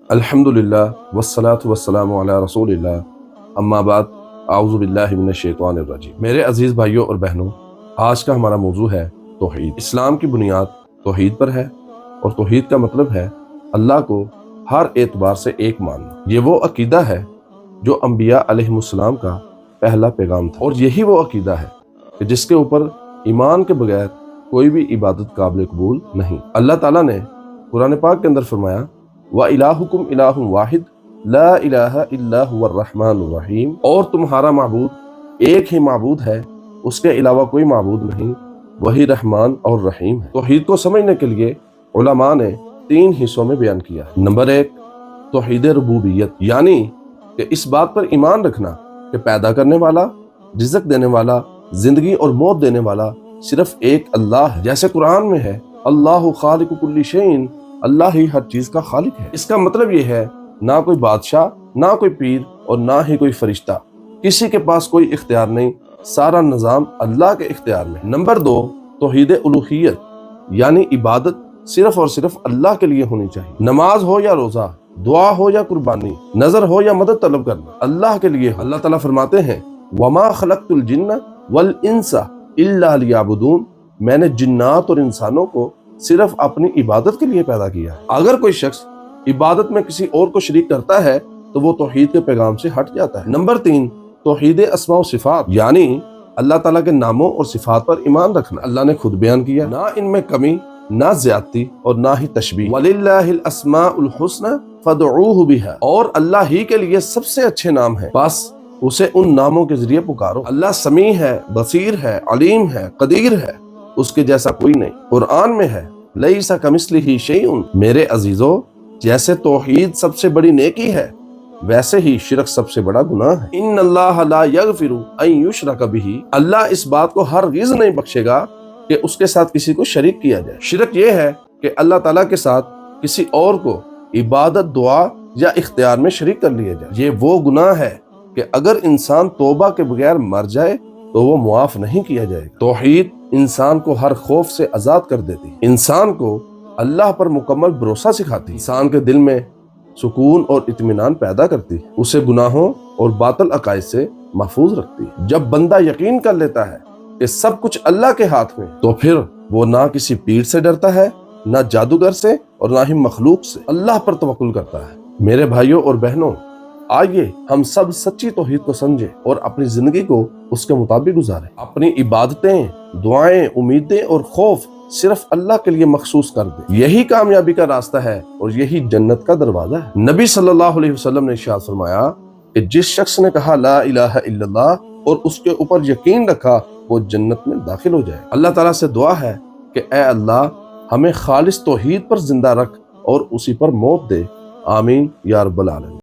الحمدللہ والصلاۃ والسلام علی رسول اللہ اما بعد اعوذ باللہ من الشیطان الرجیم۔ میرے عزیز بھائیوں اور بہنوں، آج کا ہمارا موضوع ہے توحید۔ اسلام کی بنیاد توحید پر ہے، اور توحید کا مطلب ہے اللہ کو ہر اعتبار سے ایک ماننا۔ یہ وہ عقیدہ ہے جو انبیاء علیہم السلام کا پہلا پیغام تھا، اور یہی وہ عقیدہ ہے کہ جس کے اوپر ایمان کے بغیر کوئی بھی عبادت قابل قبول نہیں۔ اللہ تعالیٰ نے قرآن پاک کے اندر فرمایا وَإِلَٰهُكُمْ إِلَٰهٌ وَاحِدٌ لَا إِلَٰهَ إِلَّا هُوَ الرَّحْمَٰنُ الرَّحِيمُ، اور تمہارا معبود ایک ہی معبود ہے، اس کے علاوہ کوئی معبود نہیں، وہی رحمان اور رحیم ہے۔ توحید کو سمجھنے کے لیے علماء نے 3 حصوں میں بیان کیا ہے۔ نمبر 1، توحید ربوبیت، یعنی کہ اس بات پر ایمان رکھنا کہ پیدا کرنے والا، رزق دینے والا، زندگی اور موت دینے والا صرف ایک اللہ ہے۔ جیسے قرآن میں ہے اللہ خالق کل شیء، اللہ ہی ہر چیز کا خالق ہے۔ اس کا مطلب یہ ہے نہ کوئی بادشاہ، نہ کوئی پیر، اور نہ ہی کوئی فرشتہ، کسی کے پاس کوئی اختیار نہیں، سارا نظام اللہ کے اختیار میں۔ نمبر 2، توحید الوہیت، یعنی عبادت صرف اور صرف اللہ کے لیے ہونی چاہیے۔ نماز ہو یا روزہ، دعا ہو یا قربانی، نظر ہو یا مدد طلب کرنا، اللہ کے لیے ہو۔ اللہ تعالیٰ فرماتے ہیں وَمَا خَلَقْتُ الْجِنَّ وَالْإِنسَ إِلَّا لِيَعْبُدُونَ، میں نے جنات اور انسانوں کو صرف اپنی عبادت کے لیے پیدا کیا ہے۔ اگر کوئی شخص عبادت میں کسی اور کو شریک کرتا ہے تو وہ توحید کے پیغام سے ہٹ جاتا ہے۔ نمبر 3، توحید اسماء و صفات، یعنی اللہ تعالیٰ کے ناموں اور صفات پر ایمان رکھنا۔ اللہ نے خود بیان کیا نہ ان میں کمی، نہ زیادتی، اور نہ ہی تشبیہ۔ وَلِلَّهِ الْأَسْمَاءُ الْحُسْنَى فَادْعُوهُ بِهَا، اور اللہ ہی کے لیے سب سے اچھے نام ہیں، بس اسے ان ناموں کے ذریعے پکارو۔ اللہ سمیع ہے، بصیر ہے، علیم ہے، قدیر ہے، اس کے جیسا کوئی نہیں۔ قرآن میں ہے لیس کمثلہ شیء، میرے عزیزو، جیسے توحید سب سے بڑی نیکی ہے ویسے ہی شرک سب سے بڑا گناہ ہے۔ ان اللہ لا یغفر ان یشرک بہ، اللہ اس بات کو ہرگز نہیں بخشے گا کہ اس کے ساتھ کسی کو شریک کیا جائے۔ شرک یہ ہے کہ اللہ تعالیٰ کے ساتھ کسی اور کو عبادت، دعا یا اختیار میں شریک کر لیا جائے۔ یہ وہ گناہ ہے کہ اگر انسان توبہ کے بغیر مر جائے تو وہ معاف نہیں کیا جائے گا۔ توحید انسان کو ہر خوف سے آزاد کر دیتی، انسان کو اللہ پر مکمل بھروسہ سکھاتی، انسان کے دل میں سکون اور اطمینان پیدا کرتی، اسے گناہوں اور باطل عقائد سے محفوظ رکھتی۔ جب بندہ یقین کر لیتا ہے کہ سب کچھ اللہ کے ہاتھ میں، تو پھر وہ نہ کسی پیر سے ڈرتا ہے، نہ جادوگر سے، اور نہ ہی مخلوق سے، اللہ پر توکل کرتا ہے۔ میرے بھائیوں اور بہنوں، آئیے ہم سب سچی توحید کو سمجھیں اور اپنی زندگی کو اس کے مطابق گزاریں۔ اپنی عبادتیں، دعائیں، امیدیں اور خوف صرف اللہ کے لیے مخصوص کر دیں۔ یہی کامیابی کا راستہ ہے اور یہی جنت کا دروازہ ہے۔ نبی صلی اللہ علیہ وسلم نے ارشاد فرمایا کہ جس شخص نے کہا لا الہ الا اللہ اور اس کے اوپر یقین رکھا، وہ جنت میں داخل ہو جائے۔ اللہ تعالیٰ سے دعا ہے کہ اے اللہ، ہمیں خالص توحید پر زندہ رکھ اور اسی پر موت دے، آمین یا رب العالمین۔